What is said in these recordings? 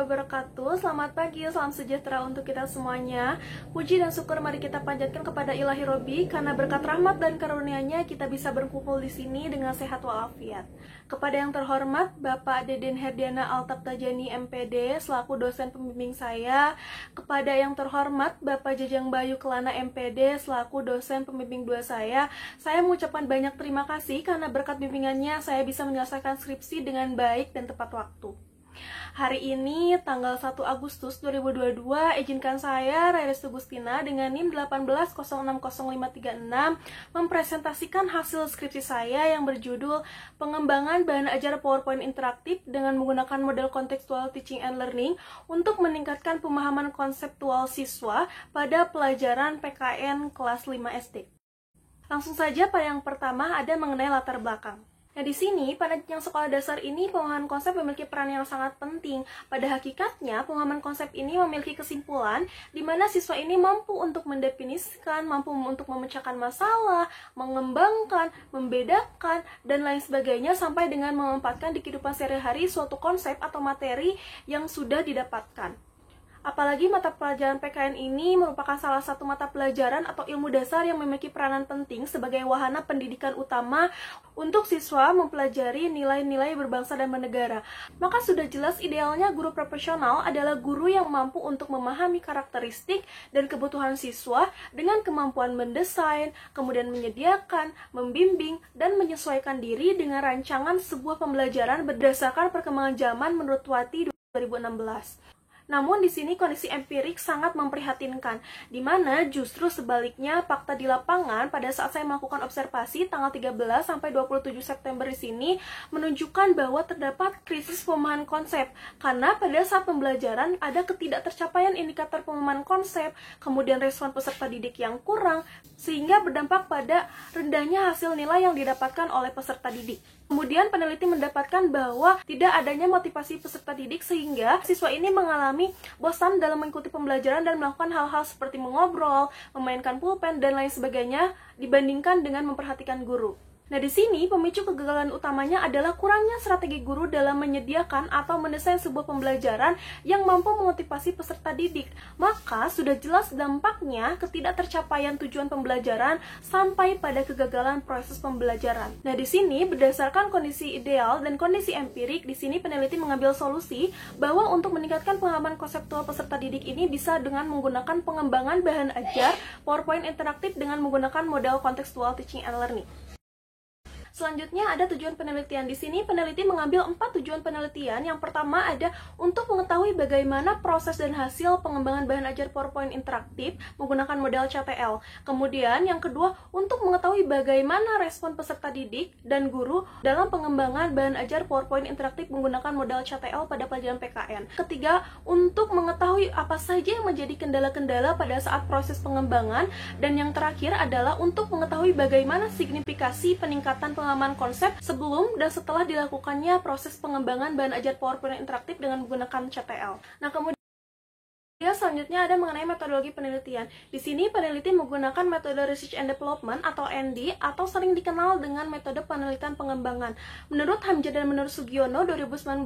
wabarakatuh. Selamat pagi, salam sejahtera untuk kita semuanya. Puji dan syukur mari kita panjatkan kepada Ilahi Robbi, karena berkat rahmat dan karunia-Nya kita bisa berkumpul di sini dengan sehat walafiat. Kepada yang terhormat Bapak Deden Herdiana Altabtajani MPD selaku dosen pembimbing saya, kepada yang terhormat Bapak Jajang Bayu Kelana MPD selaku dosen pembimbing 2 saya mengucapkan banyak terima kasih karena berkat bimbingannya saya bisa menyelesaikan skripsi dengan baik dan tepat waktu. Hari ini, tanggal 1 Agustus 2022, izinkan saya, Rairestu Gustina, dengan NIM 180600536, mempresentasikan hasil skripsi saya yang berjudul Pengembangan Bahan Ajar PowerPoint Interaktif dengan menggunakan model Contextual Teaching and Learning untuk meningkatkan pemahaman konseptual siswa pada pelajaran PKN kelas 5 SD. Langsung saja pada yang pertama ada mengenai latar belakang. Nah, di sini, pada yang sekolah dasar ini, pemahaman konsep memiliki peran yang sangat penting. Pada hakikatnya, pemahaman konsep ini memiliki kesimpulan di mana siswa ini mampu untuk mendefinisikan, mampu untuk memecahkan masalah, mengembangkan, membedakan, dan lain sebagainya sampai dengan memanfaatkan di kehidupan sehari-hari suatu konsep atau materi yang sudah didapatkan. Apalagi mata pelajaran PKN ini merupakan salah satu mata pelajaran atau ilmu dasar yang memiliki peranan penting sebagai wahana pendidikan utama untuk siswa mempelajari nilai-nilai berbangsa dan bernegara. Maka sudah jelas idealnya guru profesional adalah guru yang mampu untuk memahami karakteristik dan kebutuhan siswa dengan kemampuan mendesain, kemudian menyediakan, membimbing, dan menyesuaikan diri dengan rancangan sebuah pembelajaran berdasarkan perkembangan zaman menurut Wati 2016. Namun di sini kondisi empirik sangat memprihatinkan, di mana justru sebaliknya fakta di lapangan pada saat saya melakukan observasi tanggal 13 sampai 27 September di sini menunjukkan bahwa terdapat krisis pemahaman konsep, karena pada saat pembelajaran ada ketidaktercapaian indikator pemahaman konsep, kemudian respon peserta didik yang kurang, sehingga berdampak pada rendahnya hasil nilai yang didapatkan oleh peserta didik. Kemudian peneliti mendapatkan bahwa tidak adanya motivasi peserta didik sehingga siswa ini mengalami bosan dalam mengikuti pembelajaran dan melakukan hal-hal seperti mengobrol, memainkan pulpen, dan lain sebagainya dibandingkan dengan memperhatikan guru. Nah, di sini pemicu kegagalan utamanya adalah kurangnya strategi guru dalam menyediakan atau mendesain sebuah pembelajaran yang mampu memotivasi peserta didik. Maka sudah jelas dampaknya ketidaktercapaian tujuan pembelajaran sampai pada kegagalan proses pembelajaran. Nah, di sini berdasarkan kondisi ideal dan kondisi empirik, di sini peneliti mengambil solusi bahwa untuk meningkatkan pemahaman konseptual peserta didik ini bisa dengan menggunakan pengembangan bahan ajar PowerPoint interaktif dengan menggunakan model Contextual Teaching and Learning. Selanjutnya ada tujuan penelitian. Di sini peneliti mengambil 4 tujuan penelitian. Yang pertama ada untuk mengetahui bagaimana proses dan hasil pengembangan bahan ajar PowerPoint interaktif menggunakan model CTL. Kemudian yang kedua untuk mengetahui bagaimana respon peserta didik dan guru dalam pengembangan bahan ajar PowerPoint interaktif menggunakan model CTL pada pelajaran PKN. Ketiga, untuk mengetahui apa saja yang menjadi kendala-kendala pada saat proses pengembangan. Dan yang terakhir adalah untuk mengetahui bagaimana signifikasi peningkatan pengalaman konsep sebelum dan setelah dilakukannya proses pengembangan bahan ajar PowerPoint interaktif dengan menggunakan CTL. Nah, kemudian selanjutnya ada mengenai metodologi penelitian. Di sini peneliti menggunakan metode Research and Development atau RD atau sering dikenal dengan metode penelitian pengembangan. Menurut Hamzah dan menurut Sugiono 2019,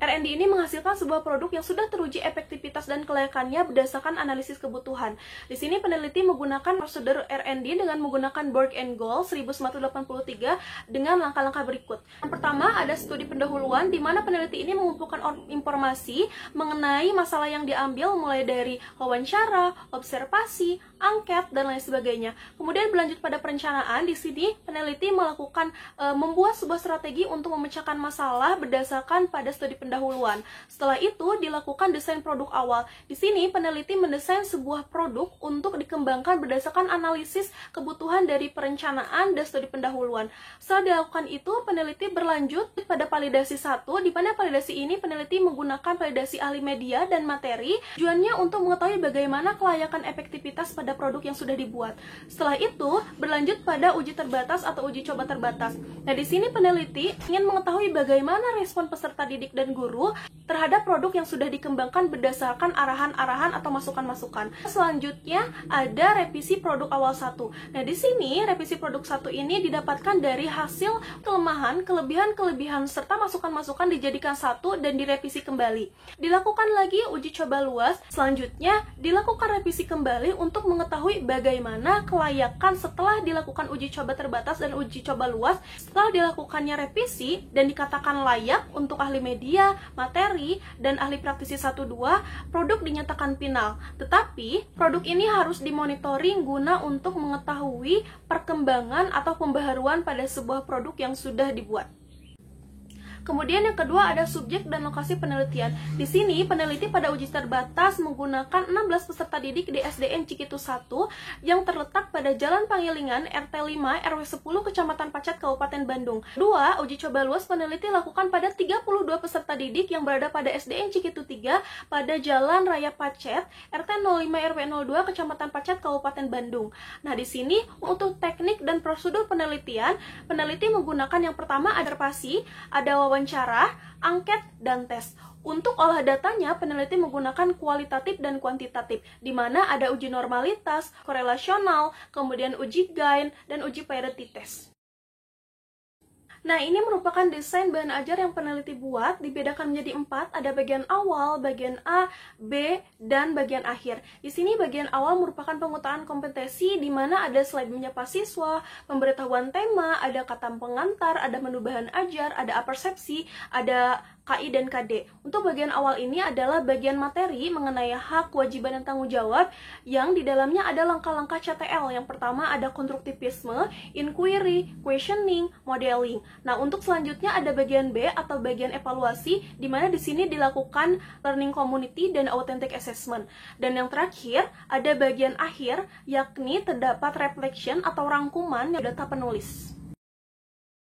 R&D ini menghasilkan sebuah produk yang sudah teruji efektivitas dan kelayakannya berdasarkan analisis kebutuhan. Di sini peneliti menggunakan prosedur R&D dengan menggunakan Borg and Goal 1983 dengan langkah-langkah berikut. Yang pertama ada studi pendahuluan di mana peneliti ini mengumpulkan informasi mengenai masalah yang diambil mulai dari wawancara, observasi, angket, dan lain sebagainya. Kemudian berlanjut pada perencanaan. Di sini peneliti melakukan membuat sebuah strategi untuk memecahkan masalah berdasarkan pada studi pendahuluan. Setelah itu dilakukan desain produk awal. Di sini peneliti mendesain sebuah produk untuk dikembangkan berdasarkan analisis kebutuhan dari perencanaan dan studi pendahuluan. Setelah dilakukan itu, peneliti berlanjut pada validasi 1, di mana validasi ini peneliti menggunakan validasi ahli media dan materi. Tujuannya untuk mengetahui bagaimana kelayakan efektivitas pada pada produk yang sudah dibuat. Setelah itu, berlanjut pada uji terbatas atau uji coba terbatas. Nah, di sini peneliti ingin mengetahui bagaimana respon peserta didik dan guru terhadap produk yang sudah dikembangkan berdasarkan arahan-arahan atau masukan-masukan. Selanjutnya, ada revisi produk awal 1. Nah, di sini revisi produk 1 ini didapatkan dari hasil kelemahan, kelebihan-kelebihan serta masukan-masukan dijadikan satu dan direvisi kembali. Dilakukan lagi uji coba luas. Selanjutnya, dilakukan revisi kembali untuk mengetahui bagaimana kelayakan setelah dilakukan uji coba terbatas dan uji coba luas. Setelah dilakukannya revisi dan dikatakan layak untuk ahli media, materi, dan ahli praktisi 1-2, produk dinyatakan final. Tetapi, produk ini harus dimonitoring guna untuk mengetahui perkembangan atau pembaharuan pada sebuah produk yang sudah dibuat. Kemudian yang kedua ada subjek dan lokasi penelitian. Di sini peneliti pada uji terbatas menggunakan 16 peserta didik di SDN Cikitu 1 yang terletak pada Jalan Pangilingan RT 5 RW 10 Kecamatan Pacet Kabupaten Bandung. Kedua, uji coba luas peneliti lakukan pada 32 peserta didik yang berada pada SDN Cikitu 3 pada Jalan Raya Pacet RT 05 RW 02 Kecamatan Pacet Kabupaten Bandung. Nah, di sini untuk teknik dan prosedur penelitian, peneliti menggunakan yang pertama observasi, ada wawancara, angket, dan tes. Untuk olah datanya, peneliti menggunakan kualitatif dan kuantitatif, di mana ada uji normalitas, korelasional, kemudian uji gain, dan uji parity test. Nah, ini merupakan desain bahan ajar yang peneliti buat, dibedakan menjadi 4, ada bagian awal, bagian A, B, dan bagian akhir. Di sini bagian awal merupakan pengutaan kompetensi, di mana ada slide menyapa siswa, pemberitahuan tema, ada kata pengantar, ada menu bahan ajar, ada apersepsi, ada KI dan KD. Untuk bagian awal ini adalah bagian materi mengenai hak, kewajiban, dan tanggung jawab yang di dalamnya ada langkah-langkah CTL. Yang pertama ada konstruktivisme, inquiry, questioning, modeling. Nah, untuk selanjutnya ada bagian B atau bagian evaluasi, di mana di sini dilakukan learning community dan authentic assessment. Dan yang terakhir ada bagian akhir, yakni terdapat reflection atau rangkuman yang data penulis.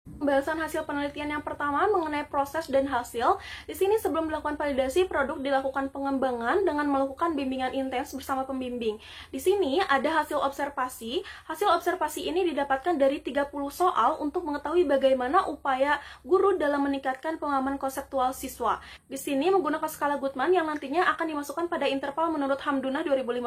Pembahasan hasil penelitian yang pertama mengenai proses dan hasil. Di sini sebelum melakukan validasi produk dilakukan pengembangan dengan melakukan bimbingan intens bersama pembimbing. Di sini ada hasil observasi. Hasil observasi ini didapatkan dari 30 soal untuk mengetahui bagaimana upaya guru dalam meningkatkan pemahaman konseptual siswa. Di sini menggunakan skala Goodman yang nantinya akan dimasukkan pada interval menurut Hamdunah 2015.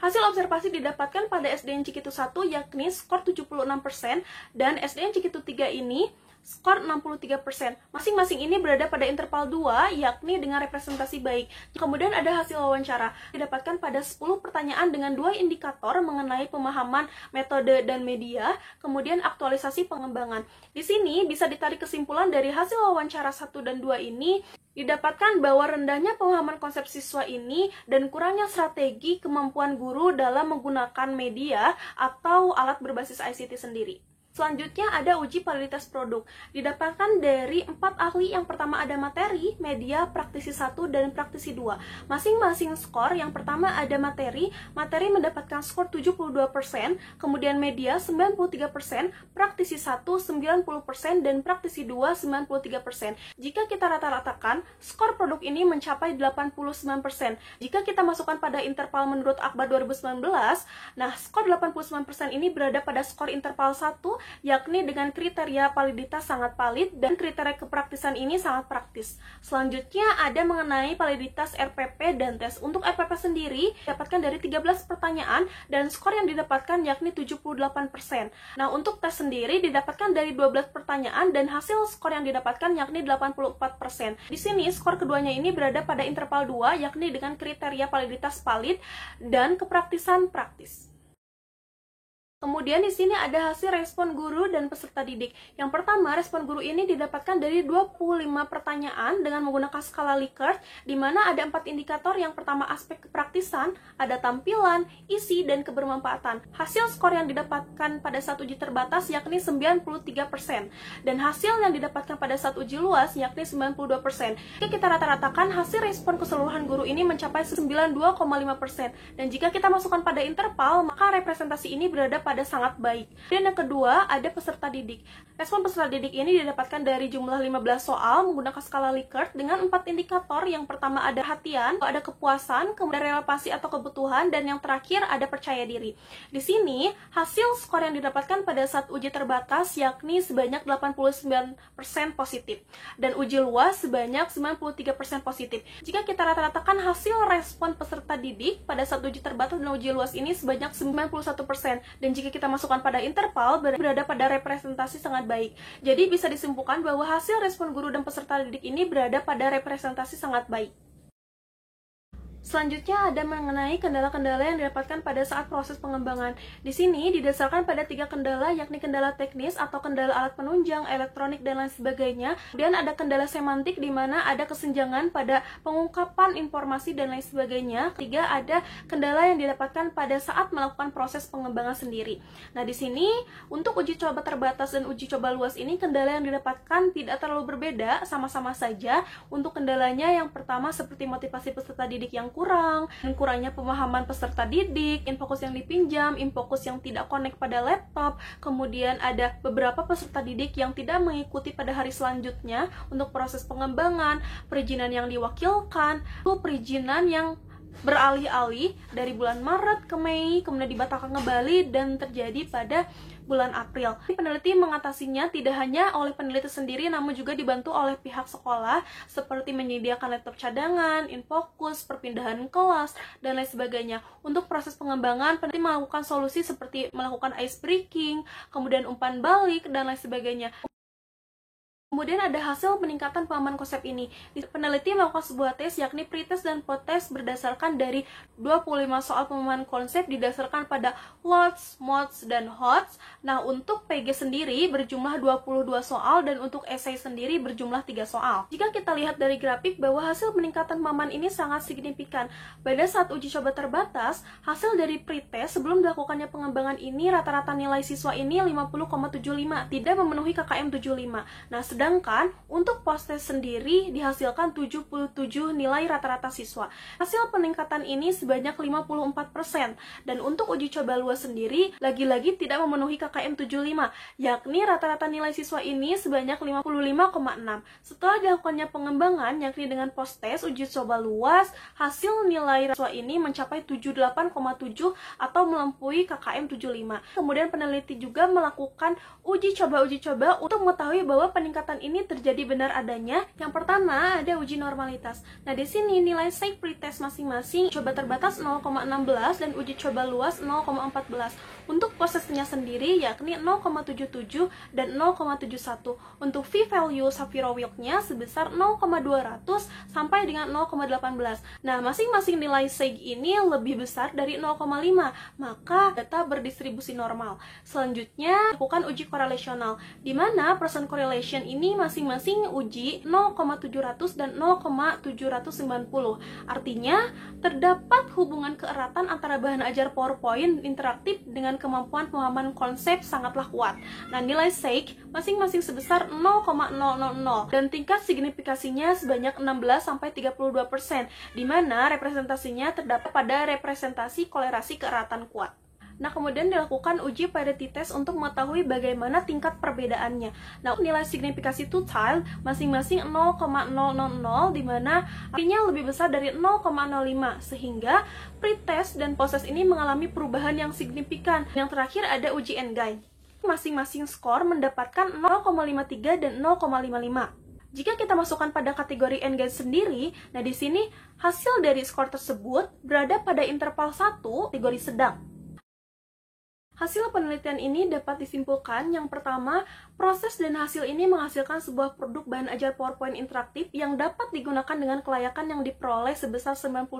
Hasil observasi didapatkan pada SDN Cikitu 1 yakni skor 76% dan SDN Cikitu 3 ini skor 63%. Masing-masing ini berada pada interval 2, yakni dengan representasi baik. Kemudian ada hasil wawancara, didapatkan pada 10 pertanyaan dengan 2 indikator mengenai pemahaman metode dan media, kemudian aktualisasi pengembangan. Di sini bisa ditarik kesimpulan dari hasil wawancara 1 dan 2 ini, didapatkan bahwa rendahnya pemahaman konsep siswa ini dan kurangnya strategi kemampuan guru dalam menggunakan media atau alat berbasis ICT sendiri. Selanjutnya ada uji validitas produk. Didapatkan dari 4 ahli, yang pertama ada materi, media, praktisi 1, dan praktisi 2. Masing-masing skor, yang pertama ada materi mendapatkan skor 72%, kemudian media 93%, praktisi 1 90%, dan praktisi 2 93%. Jika kita rata-ratakan, skor produk ini mencapai 89%. Jika kita masukkan pada interval menurut Akbar 2019, nah skor 89% ini berada pada skor interval 1, yakni dengan kriteria validitas sangat valid dan kriteria kepraktisan ini sangat praktis. Selanjutnya ada mengenai validitas RPP dan tes. Untuk RPP sendiri didapatkan dari 13 pertanyaan dan skor yang didapatkan yakni 78%. Nah, untuk tes sendiri didapatkan dari 12 pertanyaan dan hasil skor yang didapatkan yakni 84%. Di sini skor keduanya ini berada pada interval 2, yakni dengan kriteria validitas valid dan kepraktisan praktis. Kemudian di sini ada hasil respon guru dan peserta didik. Yang pertama, respon guru ini didapatkan dari 25 pertanyaan dengan menggunakan skala Likert, di mana ada 4 indikator. Yang pertama aspek kepraktisan, ada tampilan, isi, dan kebermanfaatan. Hasil skor yang didapatkan pada saat uji terbatas yakni 93%, dan hasil yang didapatkan pada saat uji luas yakni 92%. Jika kita rata-ratakan, hasil respon keseluruhan guru ini mencapai 92,5%, dan jika kita masukkan pada interval, maka representasi ini berada pada pada sangat baik. Dan yang kedua, ada peserta didik. Respon peserta didik ini didapatkan dari jumlah 15 soal menggunakan skala Likert dengan 4 indikator. Yang pertama ada perhatian, ada kepuasan, kemudian relevasi atau kebutuhan, dan yang terakhir ada percaya diri. Di sini, hasil skor yang didapatkan pada saat uji terbatas yakni sebanyak 89% positif dan uji luas sebanyak 93% positif. Jika kita rata-ratakan hasil respon peserta didik pada saat uji terbatas dan uji luas ini sebanyak 91%, dan jika kita masukkan pada interval berada pada representasi sangat baik. Jadi bisa disimpulkan bahwa hasil respon guru dan peserta didik ini berada pada representasi sangat baik. Selanjutnya ada mengenai kendala-kendala yang didapatkan pada saat proses pengembangan. Di sini didasarkan pada 3 kendala, yakni kendala teknis atau kendala alat penunjang, elektronik, dan lain sebagainya. Kemudian ada kendala semantik di mana ada kesenjangan pada pengungkapan informasi dan lain sebagainya. Ketiga, ada kendala yang didapatkan pada saat melakukan proses pengembangan sendiri. Nah, di sini untuk uji coba terbatas dan uji coba luas ini kendala yang didapatkan tidak terlalu berbeda, sama-sama saja. Untuk kendalanya yang pertama seperti motivasi peserta didik yang kurang, dan kurangnya pemahaman peserta didik, infokus yang dipinjam, infokus yang tidak connect pada laptop, kemudian ada beberapa peserta didik yang tidak mengikuti pada hari selanjutnya untuk proses pengembangan, perizinan yang diwakilkan, perizinan yang beralih-alih dari bulan Maret ke Mei, kemudian dibatalkan kembali dan terjadi pada bulan April. Peneliti mengatasinya tidak hanya oleh peneliti sendiri, namun juga dibantu oleh pihak sekolah, seperti menyediakan laptop cadangan, infokus, perpindahan kelas, dan lain sebagainya. Untuk proses pengembangan, peneliti melakukan solusi seperti melakukan ice breaking, kemudian umpan balik, dan lain sebagainya. Kemudian ada hasil peningkatan pemahaman konsep ini. Peneliti melakukan sebuah tes, yakni pretest dan post-test berdasarkan dari 25 soal pemahaman konsep didasarkan pada lots, mods, dan hots. Nah, untuk PG sendiri berjumlah 22 soal dan untuk esai sendiri berjumlah 3 soal. Jika kita lihat dari grafik bahwa hasil peningkatan pemahaman ini sangat signifikan. Pada saat uji coba terbatas, hasil dari pretest sebelum dilakukannya pengembangan ini rata-rata nilai siswa ini 50,75, tidak memenuhi KKM 75. Nah, sedangkan untuk post-test sendiri dihasilkan 77 nilai rata-rata siswa. Hasil peningkatan ini sebanyak 54%. Dan untuk uji coba luas sendiri, lagi-lagi tidak memenuhi KKM 75, yakni rata-rata nilai siswa ini sebanyak 55,6. Setelah dilakukannya pengembangan, yakni dengan post-test, uji coba luas, hasil nilai siswa ini mencapai 78,7 atau melampaui KKM 75. Kemudian peneliti juga melakukan uji coba untuk mengetahui bahwa peningkatan ini terjadi benar adanya. Yang pertama ada uji normalitas. Nah, di sini nilai SAIC pretest masing-masing coba terbatas 0,16 dan uji coba luas 0,14. Untuk prosesnya sendiri yakni 0,77 dan 0,71. Untuk V-value Shapiro-Wilk-nya sebesar 0,200 sampai dengan 0,18. Nah, masing-masing nilai SAIC ini lebih besar dari 0,5, maka data berdistribusi normal. Selanjutnya, lakukan uji korelasional, di mana percent correlation ini masing-masing uji 0,700 dan 0,790. Artinya, terdapat hubungan keeratan antara bahan ajar PowerPoint interaktif dengan kemampuan pemahaman konsep sangatlah kuat. Nah, nilai SAIC masing-masing sebesar 0,000 dan tingkat signifikasinya sebanyak 16-32%, di mana representasinya terdapat pada representasi kolerasi keeratan kuat. Nah, kemudian dilakukan uji parity test untuk mengetahui bagaimana tingkat perbedaannya. Nah, nilai signifikasi total masing-masing 0,000, di mana artinya lebih besar dari 0,05, sehingga pretest dan post-test ini mengalami perubahan yang signifikan. Yang terakhir ada uji N-guide. Masing-masing skor mendapatkan 0,53 dan 0,55. Jika kita masukkan pada kategori N-guide sendiri, nah di sini hasil dari skor tersebut berada pada interval 1, kategori sedang. Hasil penelitian ini dapat disimpulkan, yang pertama, proses dan hasil ini menghasilkan sebuah produk bahan ajar PowerPoint interaktif yang dapat digunakan dengan kelayakan yang diperoleh sebesar 92%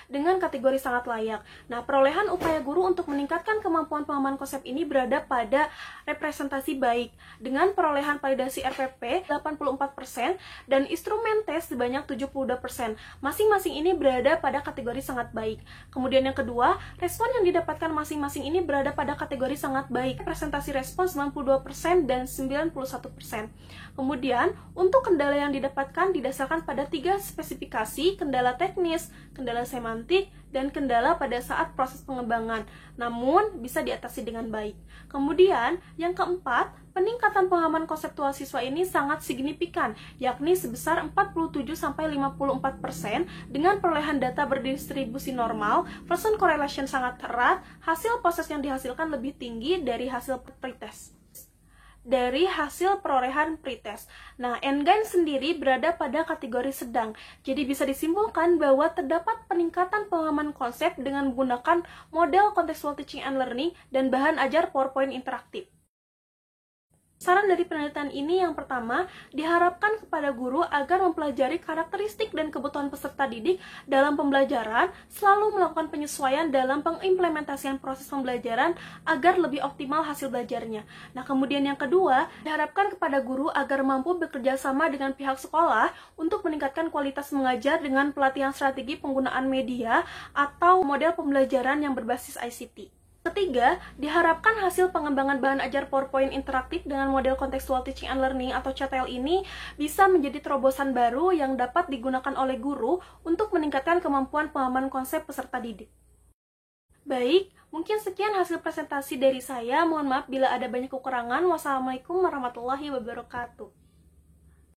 dengan kategori sangat layak. Nah, perolehan upaya guru untuk meningkatkan kemampuan pemahaman konsep ini berada pada representasi baik, dengan perolehan validasi RPP 84% dan instrumen tes sebanyak 72%. Masing-masing ini berada pada kategori sangat baik. Kemudian yang kedua, respon yang didapatkan masing-masing ini berada pada kategori sangat baik, presentasi respon 92% dan 91%. Kemudian, untuk kendala yang didapatkan didasarkan pada 3 spesifikasi, kendala teknis, kendala semantik, dan kendala pada saat proses pengembangan, namun bisa diatasi dengan baik. Kemudian, yang keempat, peningkatan pemahaman konseptual siswa ini sangat signifikan, yakni sebesar 47-54% dengan perolehan data berdistribusi normal, Pearson correlation sangat erat, hasil proses yang dihasilkan lebih tinggi dari hasil pretest. Dari hasil perolehan pretest. Nah, Engain sendiri berada pada kategori sedang. Jadi bisa disimpulkan bahwa terdapat peningkatan pemahaman konsep dengan menggunakan model contextual teaching and learning dan bahan ajar PowerPoint interaktif. Saran dari penelitian ini yang pertama, diharapkan kepada guru agar mempelajari karakteristik dan kebutuhan peserta didik dalam pembelajaran, selalu melakukan penyesuaian dalam pengimplementasian proses pembelajaran agar lebih optimal hasil belajarnya. Nah, kemudian yang kedua, diharapkan kepada guru agar mampu bekerja sama dengan pihak sekolah untuk meningkatkan kualitas mengajar dengan pelatihan strategi penggunaan media atau model pembelajaran yang berbasis ICT. Ketiga, diharapkan hasil pengembangan bahan ajar PowerPoint interaktif dengan model contextual teaching and learning atau CTL ini bisa menjadi terobosan baru yang dapat digunakan oleh guru untuk meningkatkan kemampuan pemahaman konsep peserta didik. Baik, mungkin sekian hasil presentasi dari saya. Mohon maaf bila ada banyak kekurangan. Wassalamualaikum warahmatullahi wabarakatuh.